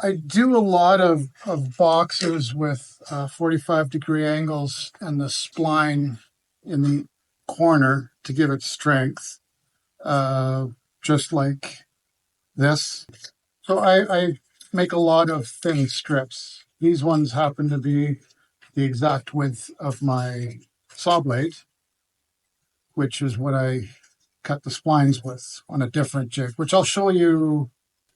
I do a lot of boxes with 45-degree angles and the spline in the corner to give it strength, just like this. So I make a lot of thin strips. These ones happen to be the exact width of my saw blade, which is what I cut the splines with on a different jig, which I'll show you.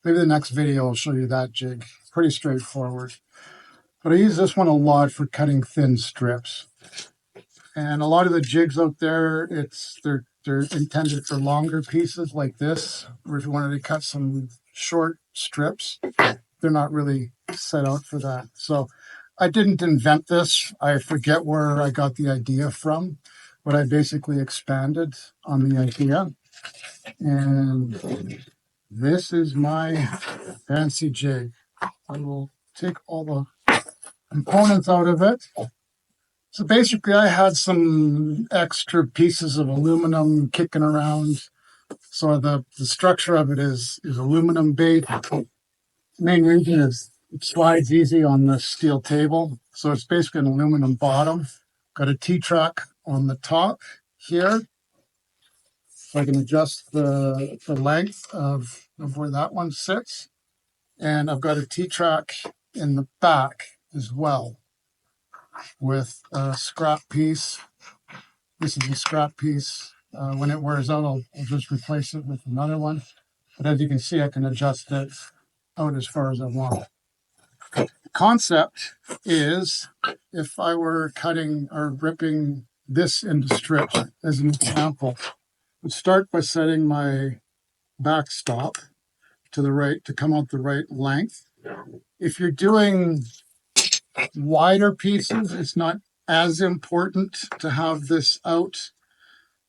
Maybe the next video will show you that jig. Pretty straightforward. But I use this one a lot for cutting thin strips. And a lot of the jigs out there, they're intended for longer pieces like this, or if you wanted to cut some short strips, they're not really set out for that. So I didn't invent this. I forget where I got the idea from, but I basically expanded on the idea. And this is my fancy jig. I will take all the components out of it. So basically I had some extra pieces of aluminum kicking around. So the structure of it is aluminum based. The main reason is it slides easy on the steel table. So it's basically an aluminum bottom. Got a T-track on the top here. So I can adjust the length of where that one sits. And I've got a T-track in the back as well with a scrap piece. This is a scrap piece. When it wears out, I'll just replace it with another one. But as you can see, I can adjust it out as far as I want. The concept is if I were cutting or ripping this into strips, as an example, I would start by setting my backstop to the right to come out the right length. If you're doing wider pieces, it's not as important to have this out.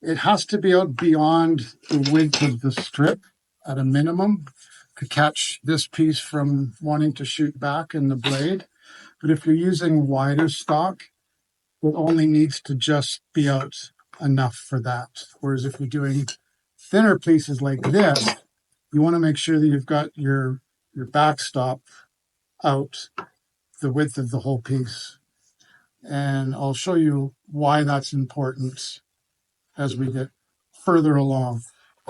It has to be out beyond the width of the strip at a minimum to catch this piece from wanting to shoot back in the blade. But if you're using wider stock, it only needs to just be out enough for that. Whereas if you're doing thinner pieces like this, you want to make sure that you've got your backstop out the width of the whole piece. And I'll show you why that's important as we get further along.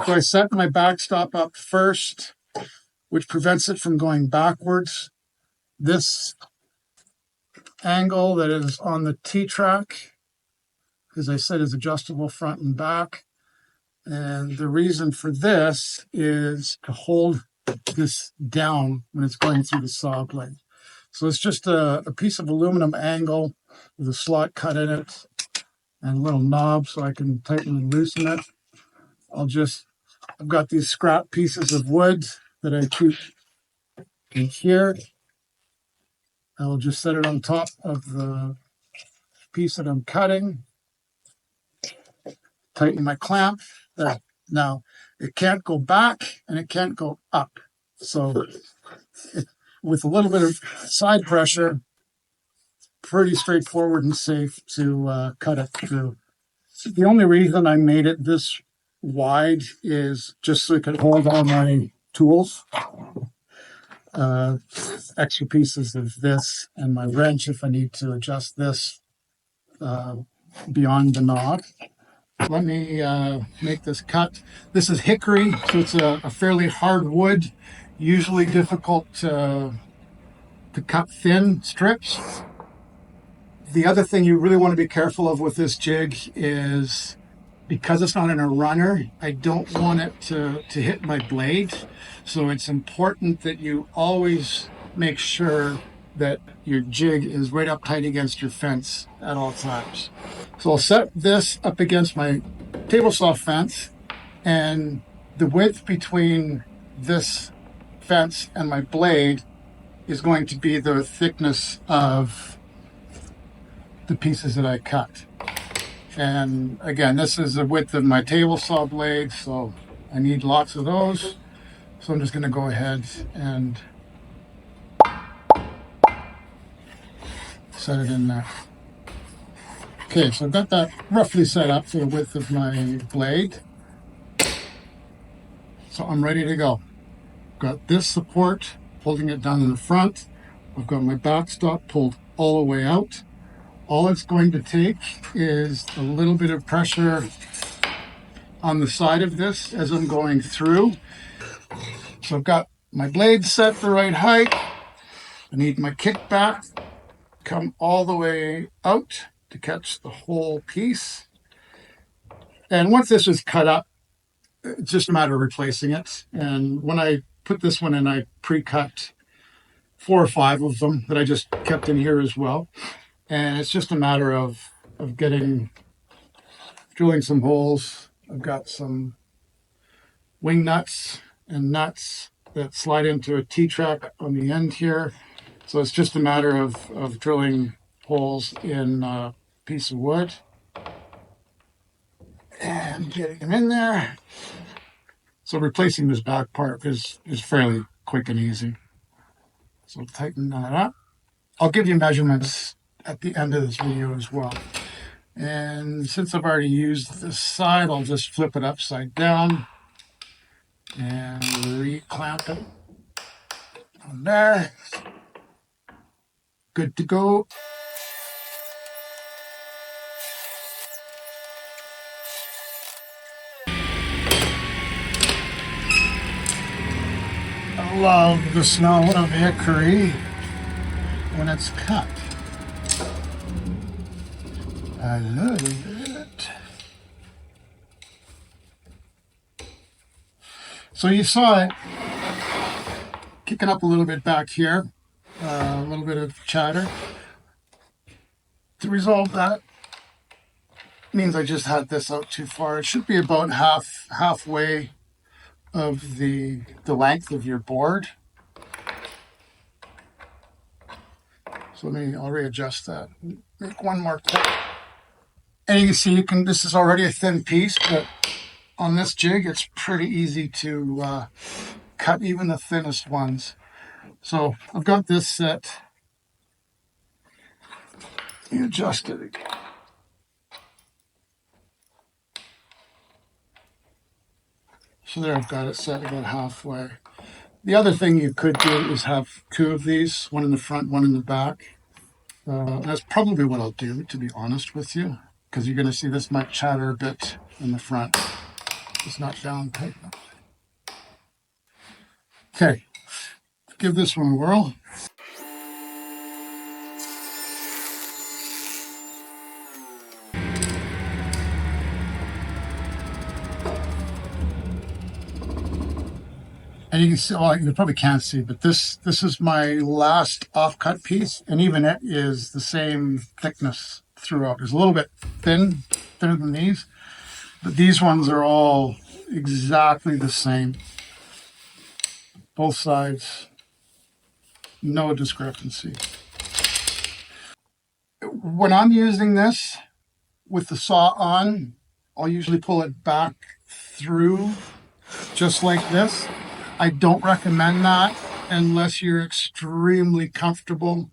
So I set my backstop up first, which prevents it from going backwards. This angle that is on the T-track, as I said, is adjustable front and back. And the reason for this is to hold this down when it's going through the saw blade. So it's just a piece of aluminum angle with a slot cut in it and a little knob so I can tighten and loosen it. I've got these scrap pieces of wood that I keep in here. I'll just set it on top of the piece that I'm cutting. Tighten my clamp. There. Now, it can't go back and it can't go up. So with a little bit of side pressure, pretty straightforward and safe to cut it through. The only reason I made it this wide is just so it could hold all my tools. Extra pieces of this and my wrench if I need to adjust this beyond the knob. Let me make this cut. This is hickory, so it's a fairly hard wood, usually difficult to cut thin strips. The other thing you really want to be careful of with this jig is because it's not in a runner, I don't want it to hit my blade. So it's important that you always make sure that your jig is right up tight against your fence at all times. So I'll set this up against my table saw fence, and the width between this fence and my blade is going to be the thickness of the pieces that I cut. And again, this is the width of my table saw blade, so I need lots of those. So I'm just going to go ahead and set it in there. Okay, so I've got that roughly set up for the width of my blade. So I'm ready to go. Got this support holding it down in the front. I've got my backstop pulled all the way out. All it's going to take is a little bit of pressure on the side of this as I'm going through. So I've got my blade set the right height. I need my kickback come all the way out to catch the whole piece. And once this is cut up, it's just a matter of replacing it. And when I put this one in, I pre-cut 4 or 5 of them that I just kept in here as well. And it's just a matter of drilling some holes. I've got some wing nuts and nuts that slide into a T-track on the end here. So it's just a matter of drilling holes in a piece of wood and getting them in there. So replacing this back part is fairly quick and easy. So tighten that up. I'll give you measurements at the end of this video as well. And since I've already used this side, I'll just flip it upside down and re-clamp it on there. Good to go. I love the smell of hickory when it's cut. I love it. So you saw it kicking up a little bit back here, a little bit of chatter. To resolve that means I just had this out too far. It should be about halfway of the length of your board. So I'll readjust that. Make one more cut. And you can see this is already a thin piece, but on this jig it's pretty easy to cut even the thinnest ones. So I've got this set. You adjust it again. So there, I've got it set about halfway. The other thing you could do is have 2 of these, one in the front, one in the back. That's probably what I'll do, to be honest with you, because you're going to see this might chatter a bit in the front. It's not down tight enough. Okay, give this one a whirl. And you can see, well, you probably can't see, but this is my last off-cut piece, and even it is the same thickness throughout. It's a little bit thinner than these, but these ones are all exactly the same. Both sides, no discrepancy. When I'm using this with the saw on, I'll usually pull it back through just like this. I don't recommend that unless you're extremely comfortable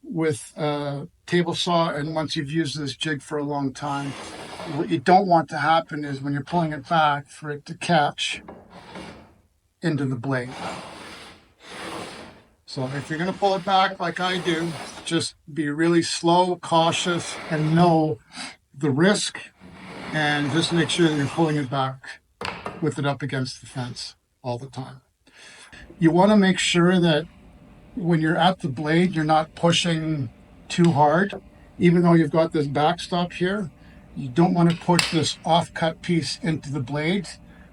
with a table saw and once you've used this jig for a long time. What you don't want to happen is when you're pulling it back for it to catch into the blade. So if you're going to pull it back like I do, just be really slow, cautious, and know the risk, and just make sure that you're pulling it back with it up against the fence all the time. You want to make sure that when you're at the blade, you're not pushing too hard. Even though you've got this backstop here, you don't want to push this off-cut piece into the blade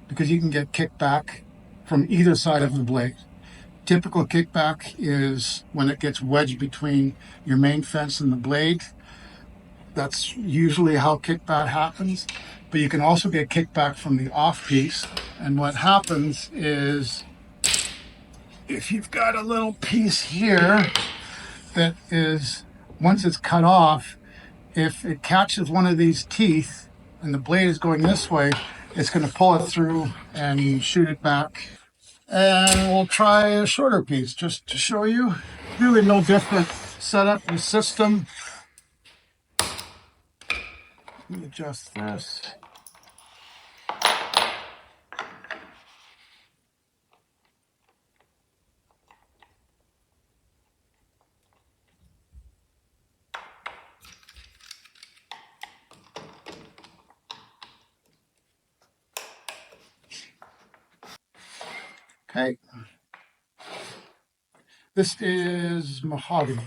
because you can get kickback from either side of the blade. Typical kickback is when it gets wedged between your main fence and the blade. That's usually how kickback happens. But you can also get kickback from the off piece. And what happens is if you've got a little piece here that is, once it's cut off, if it catches one of these teeth and the blade is going this way, it's going to pull it through and shoot it back. And we'll try a shorter piece just to show you. Really no different setup and system. Let me adjust this. Okay. This is mahogany.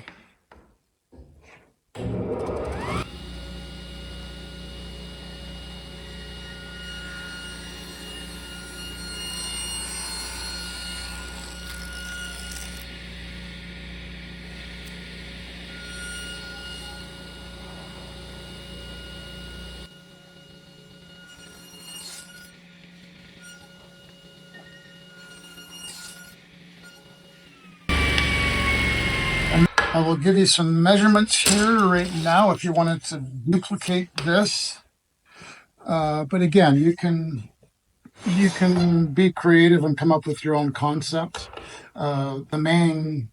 I will give you some measurements here right now if you wanted to duplicate this. But again, you can be creative and come up with your own concept. The main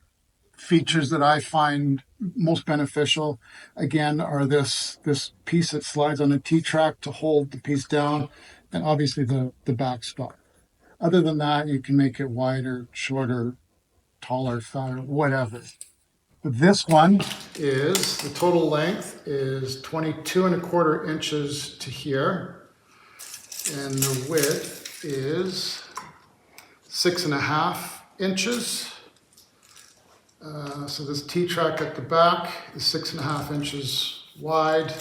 features that I find most beneficial, again, are this piece that slides on a T-track to hold the piece down, and obviously the backstop. Other than that, you can make it wider, shorter, taller, fatter, whatever. But this one is, the total length is 22¼ inches to here, and the width is 6½ inches. So this T-track at the back is 6½ inches wide.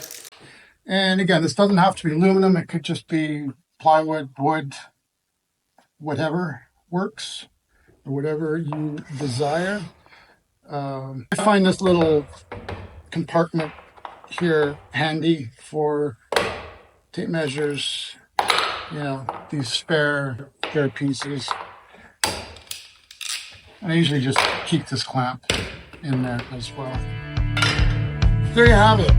And again, this doesn't have to be aluminum. It could just be plywood, wood, whatever works, or whatever you desire. I find this little compartment here handy for tape measures, these spare pieces. And I usually just keep this clamp in there as well. There you have it.